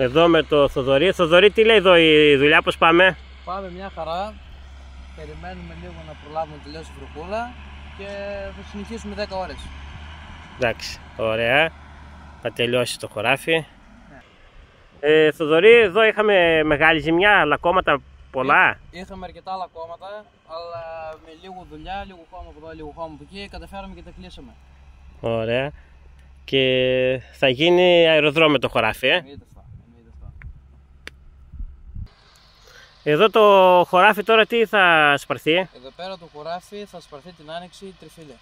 Εδώ με το Θοδωρή. Θοδωρή, τι λέει εδώ η δουλειά, πώς πάμε? Πάμε μια χαρά. Περιμένουμε λίγο να προλάβουμε να τελειώσει η βροχούλα και θα συνεχίσουμε 10 ώρες. Εντάξει, ωραία. Θα τελειώσει το χωράφι. Ναι. Θοδωρή, εδώ είχαμε μεγάλη ζημιά, λακκώματα πολλά. Είχαμε αρκετά λακκώματα, αλλά με λίγο δουλειά, λίγο χώμα από εδώ, λίγο χώμα από εκεί, καταφέραμε και τα κλείσαμε. Ωραία. Και θα γίνει αεροδρόμιο το χωράφι, Εννοείται αυτό. Εδώ το χωράφι τώρα τι θα σπαρθεί? Εδώ πέρα το χωράφι θα σπαρθεί την άνοιξη τριφύλι.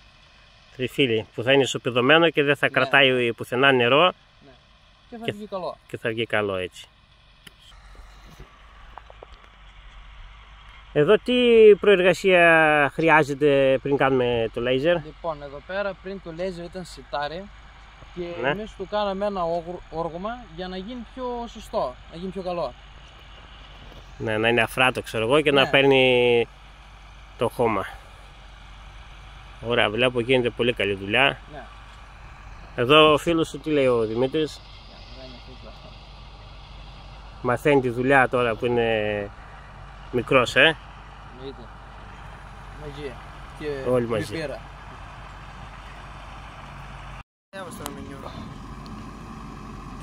Τριφύλι, που θα είναι ισοπεδωμένο και δεν θα κρατάει πουθενά νερό. Ναι. Και θα βγει καλό. Και θα βγει καλό έτσι. Εδώ τι προεργασία χρειάζεται πριν κάνουμε το λέιζερ? Λοιπόν, εδώ πέρα πριν το λέιζερ ήταν σιτάρι και ναι. εμείς του κάναμε ένα όργωμα για να γίνει πιο σωστό, να γίνει πιο καλό. Ναι, να είναι αφράτο ξέρω εγώ και ναι. να παίρνει το χώμα. Ωραία, βλέπω γίνεται πολύ καλή δουλειά. Ναι. Εδώ ο φίλος σου τι λέει ο Δημήτρης? Μαθαίνει τη δουλειά τώρα που είναι μικρός, Εννοείται. Μαζί. Και όλοι μαζί. Πήρα.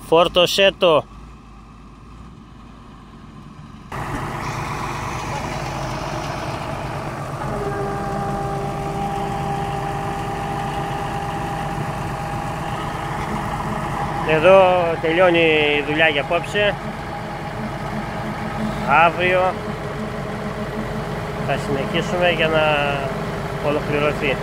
Φόρτωσέ το. Εδώ τελειώνει η δουλειά για απόψε. Αύριο θα συνεχίσουμε για να ολοκληρωθεί.